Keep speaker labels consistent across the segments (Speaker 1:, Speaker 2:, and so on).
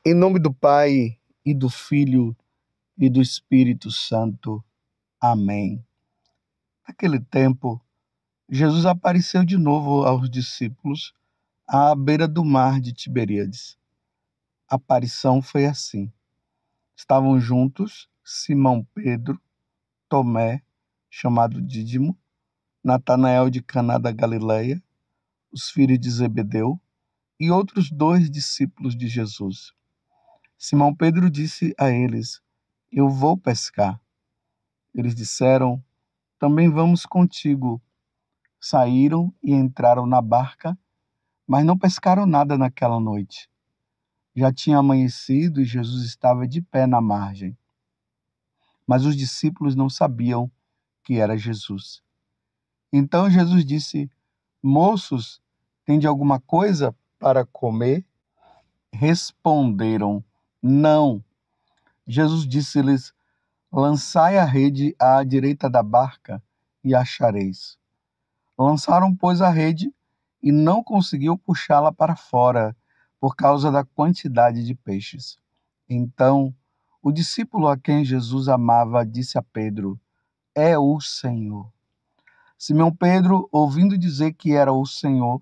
Speaker 1: Em nome do Pai, e do Filho, e do Espírito Santo. Amém. Naquele tempo, Jesus apareceu de novo aos discípulos à beira do mar de Tiberíades. A aparição foi assim. Estavam juntos Simão Pedro, Tomé, chamado Dídimo, Natanael de Caná da Galileia, os filhos de Zebedeu e outros 2 discípulos de Jesus. Simão Pedro disse a eles: Eu vou pescar. Eles disseram: Também vamos contigo. Saíram e entraram na barca, mas não pescaram nada naquela noite. Já tinha amanhecido e Jesus estava de pé na margem. Mas os discípulos não sabiam que era Jesus. Então Jesus disse: Moços, tende alguma coisa para comer? Responderam: Não. Jesus disse-lhes: Lançai a rede à direita da barca e achareis. Lançaram, pois, a rede e não conseguiu puxá-la para fora por causa da quantidade de peixes. Então, o discípulo a quem Jesus amava disse a Pedro: É o Senhor. Simão Pedro, ouvindo dizer que era o Senhor,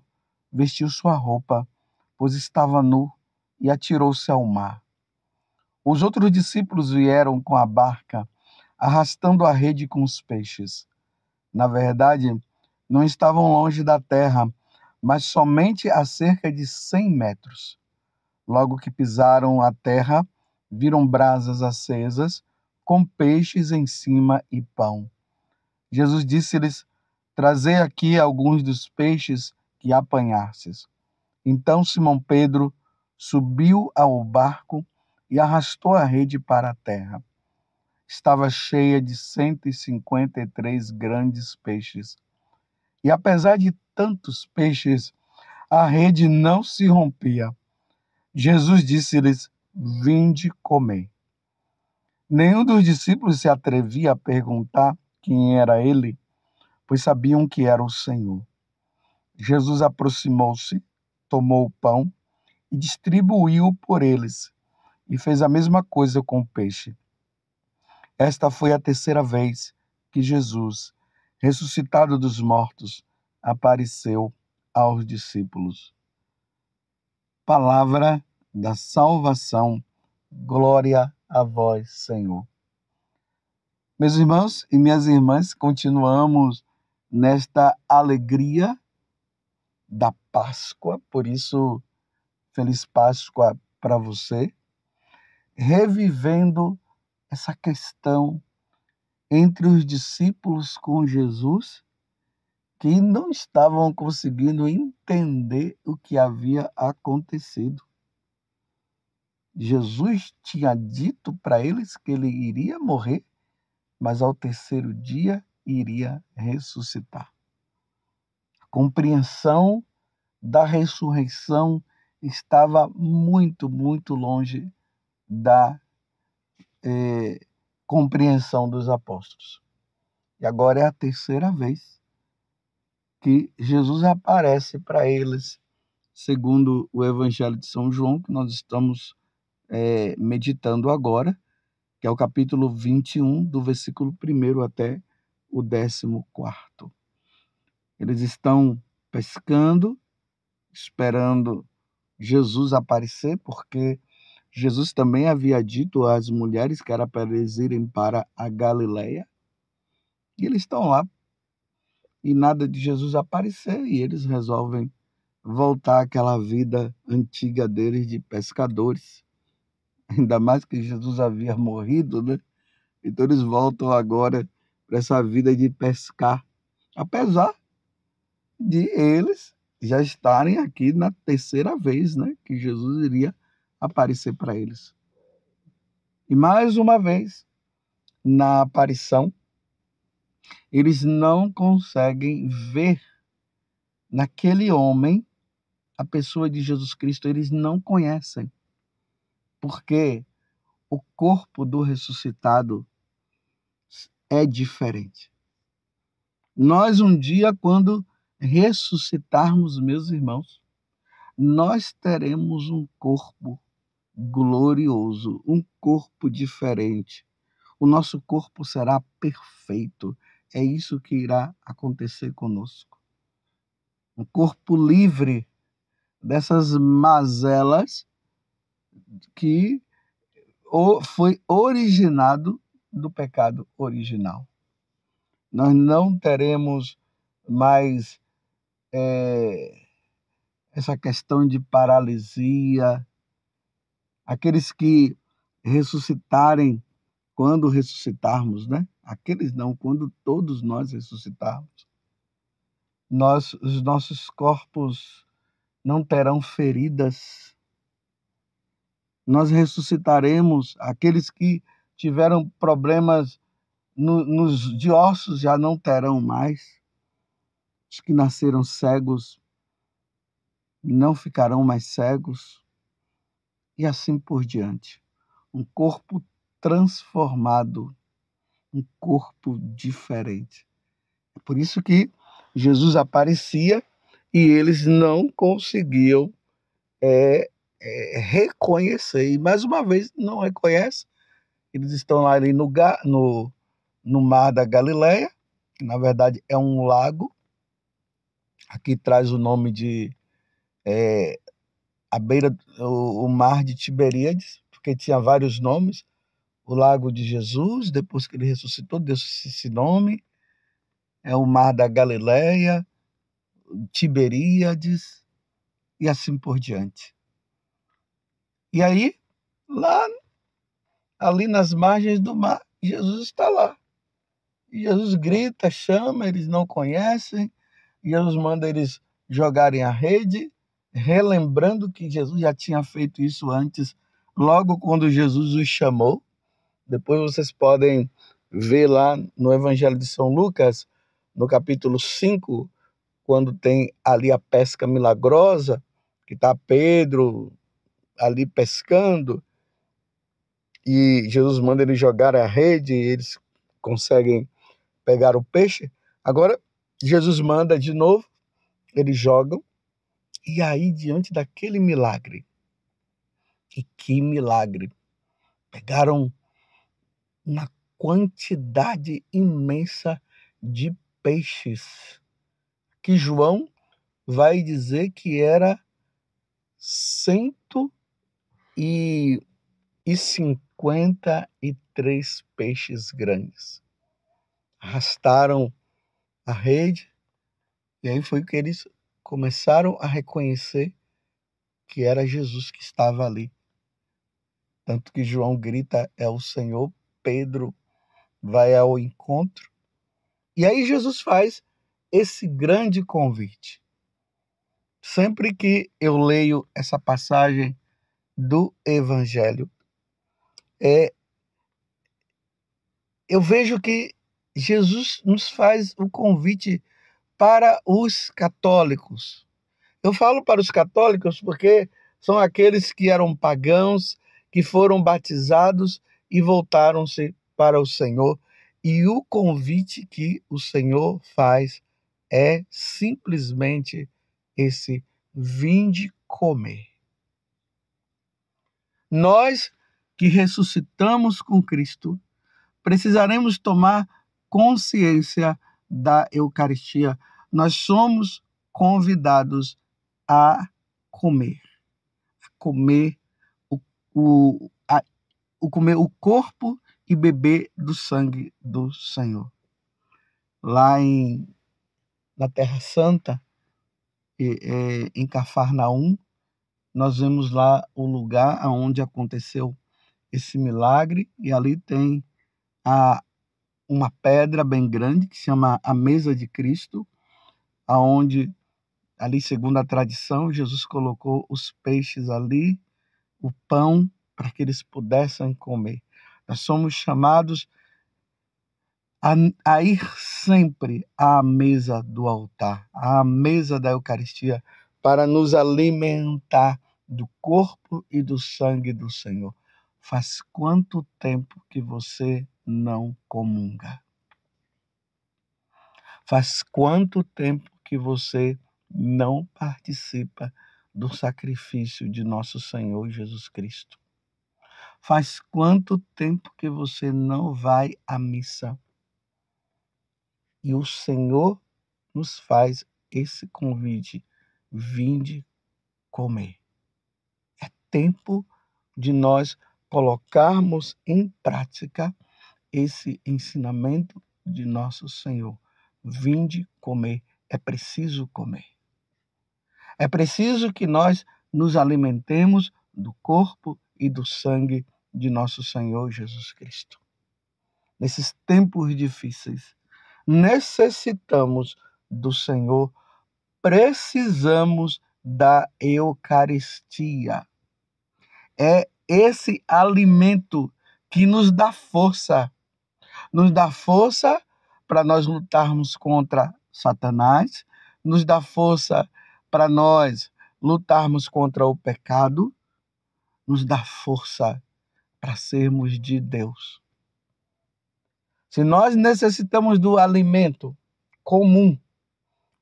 Speaker 1: vestiu sua roupa, pois estava nu, e atirou-se ao mar. Os outros discípulos vieram com a barca, arrastando a rede com os peixes. Na verdade, não estavam longe da terra, mas somente a cerca de 100 metros. Logo que pisaram a terra, viram brasas acesas, com peixes em cima e pão. Jesus disse-lhes: Trazei aqui alguns dos peixes que apanhastes. Então Simão Pedro subiu ao barco e arrastou a rede para a terra. Estava cheia de 153 grandes peixes. E apesar de tantos peixes, a rede não se rompia. Jesus disse-lhes: Vinde comer. Nenhum dos discípulos se atrevia a perguntar quem era ele, pois sabiam que era o Senhor. Jesus aproximou-se, tomou o pão e distribuiu por eles, e fez a mesma coisa com o peixe. Esta foi a terceira vez que Jesus, ressuscitado dos mortos, apareceu aos discípulos. Palavra da salvação. Glória a vós, Senhor. Meus irmãos e minhas irmãs, continuamos nesta alegria da Páscoa, por isso, feliz Páscoa para você, revivendo essa questão entre os discípulos com Jesus, que não estavam conseguindo entender o que havia acontecido. Jesus tinha dito para eles que ele iria morrer, mas ao terceiro dia iria ressuscitar. A compreensão da ressurreição estava muito, muito longe da compreensão dos apóstolos. E agora é a terceira vez que Jesus aparece para eles, segundo o Evangelho de São João, que nós estamos meditando agora, que é o capítulo 21, do versículo 1 até o 14º. Eles estão pescando, esperando Jesus aparecer, porque Jesus também havia dito às mulheres que era para eles irem para a Galileia, e eles estão lá, e nada de Jesus aparecer, e eles resolvem voltar àquela vida antiga deles de pescadores, ainda mais que Jesus havia morrido, né? Então eles voltam agora para essa vida de pescar, apesar de eles já estarem aqui na terceira vez, né, que Jesus iria aparecer para eles. E mais uma vez, na aparição, eles não conseguem ver naquele homem a pessoa de Jesus Cristo, eles não conhecem, porque o corpo do ressuscitado é diferente. Nós um dia, quando ressuscitarmos, meus irmãos, nós teremos um corpo glorioso, um corpo diferente. O nosso corpo será perfeito. É isso que irá acontecer conosco. Um corpo livre dessas mazelas que foi originado do pecado original. Nós não teremos mais essa questão de paralisia. Aqueles que ressuscitarem, quando ressuscitarmos, né? Aqueles não, quando todos nós ressuscitarmos, os nossos corpos não terão feridas. Nós ressuscitaremos. Aqueles que tiveram problemas de ossos já não terão mais. Os que nasceram cegos não ficarão mais cegos. E assim por diante. Um corpo transformado, um corpo diferente. É por isso que Jesus aparecia e eles não conseguiam reconhecer. E mais uma vez, não reconhece. Eles estão lá ali no mar da Galileia, que na verdade é um lago. Aqui traz o nome de a beira, o mar de Tiberíades, porque tinha vários nomes. O lago de Jesus, depois que ele ressuscitou, deu esse nome. É o mar da Galileia, Tiberíades e assim por diante. E aí, lá, ali nas margens do mar, Jesus está lá. E Jesus grita, chama, eles não conhecem. Jesus manda eles jogarem a rede, relembrando que Jesus já tinha feito isso antes, logo quando Jesus os chamou. Depois vocês podem ver lá no Evangelho de São Lucas, no capítulo 5, quando tem ali a pesca milagrosa, que está Pedro ali pescando, e Jesus manda eles jogar a rede, e eles conseguem pegar o peixe. Agora, Jesus manda de novo, eles jogam, e aí, diante daquele milagre, e que milagre, pegaram uma quantidade imensa de peixes, que João vai dizer que era 153 peixes grandes. Arrastaram a rede, e aí foi que eles começaram a reconhecer que era Jesus que estava ali. Tanto que João grita, é o Senhor. Pedro vai ao encontro. E aí Jesus faz esse grande convite. Sempre que eu leio essa passagem do Evangelho, eu vejo que Jesus nos faz o convite para os católicos. Eu falo para os católicos porque são aqueles que eram pagãos, que foram batizados e voltaram-se para o Senhor. E o convite que o Senhor faz é simplesmente esse: vinde comer. Nós que ressuscitamos com Cristo, precisaremos tomar consciência da Eucaristia. Nós somos convidados a comer o, comer o corpo e beber do sangue do Senhor. Lá na Terra Santa, em Cafarnaum, nós vemos lá o lugar onde aconteceu esse milagre, e ali tem uma pedra bem grande que se chama a Mesa de Cristo, aonde ali, segundo a tradição, Jesus colocou os peixes ali, o pão, para que eles pudessem comer. Nós somos chamados a ir sempre à mesa do altar, à mesa da Eucaristia, para nos alimentar do corpo e do sangue do Senhor. Faz quanto tempo que você não comunga? Faz quanto tempo que você não participa do sacrifício de nosso Senhor Jesus Cristo? Faz quanto tempo que você não vai à missa? E o Senhor nos faz esse convite: vinde comer. É tempo de nós colocarmos em prática esse ensinamento de nosso Senhor. Vinde comer. É preciso comer. É preciso que nós nos alimentemos do corpo e do sangue de nosso Senhor Jesus Cristo. Nesses tempos difíceis, necessitamos do Senhor, precisamos da Eucaristia. É esse alimento que nos dá força para nós lutarmos contra Satanás, nos dá força para nós lutarmos contra o pecado, nos dá força para sermos de Deus. Se nós necessitamos do alimento comum,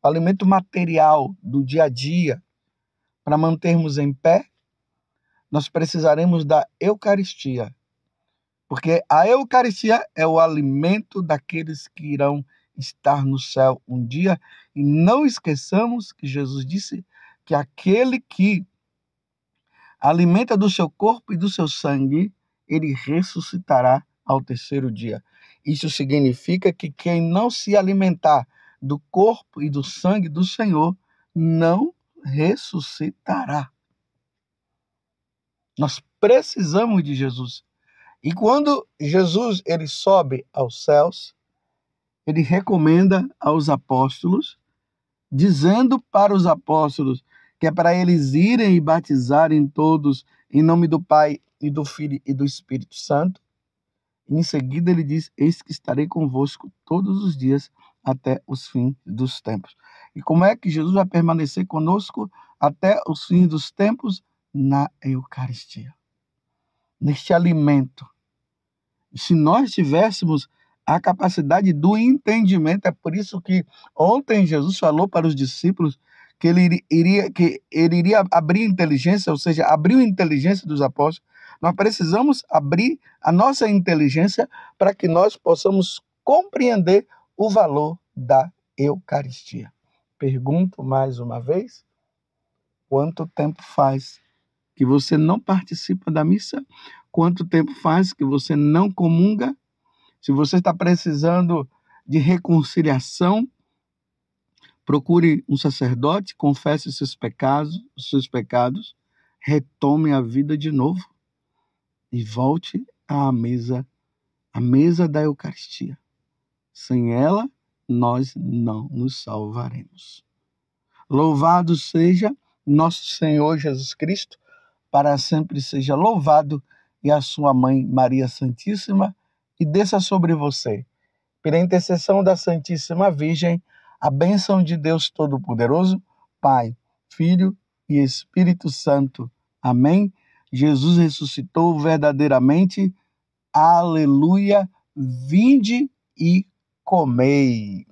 Speaker 1: alimento material do dia a dia, para mantermos em pé, nós precisaremos da Eucaristia. Porque a Eucaristia é o alimento daqueles que irão estar no céu um dia. E não esqueçamos que Jesus disse que aquele que alimenta do seu corpo e do seu sangue, ele ressuscitará ao terceiro dia. Isso significa que quem não se alimentar do corpo e do sangue do Senhor não ressuscitará. Nós precisamos de Jesus. E quando Jesus ele sobe aos céus, ele recomenda aos apóstolos, dizendo para os apóstolos que é para eles irem e batizarem todos em nome do Pai e do Filho e do Espírito Santo. E em seguida ele diz: eis que estarei convosco todos os dias até os fins dos tempos. E como é que Jesus vai permanecer conosco até os fins dos tempos? Na Eucaristia, neste alimento. Se nós tivéssemos a capacidade do entendimento, é por isso que ontem Jesus falou para os discípulos que ele iria abrir inteligência, ou seja, abriu a inteligência dos apóstolos. Nós precisamos abrir a nossa inteligência para que nós possamos compreender o valor da Eucaristia. Pergunto mais uma vez: quanto tempo faz que você não participa da missa? Quanto tempo faz que você não comunga? Se você está precisando de reconciliação, procure um sacerdote, confesse os seus pecados, retome a vida de novo e volte à mesa da Eucaristia. Sem ela, nós não nos salvaremos. Louvado seja nosso Senhor Jesus Cristo, para sempre seja louvado, e a sua mãe Maria Santíssima, e desça sobre você, pela intercessão da Santíssima Virgem, a bênção de Deus Todo-Poderoso, Pai, Filho e Espírito Santo. Amém? Jesus ressuscitou verdadeiramente. Aleluia! Vinde e comei.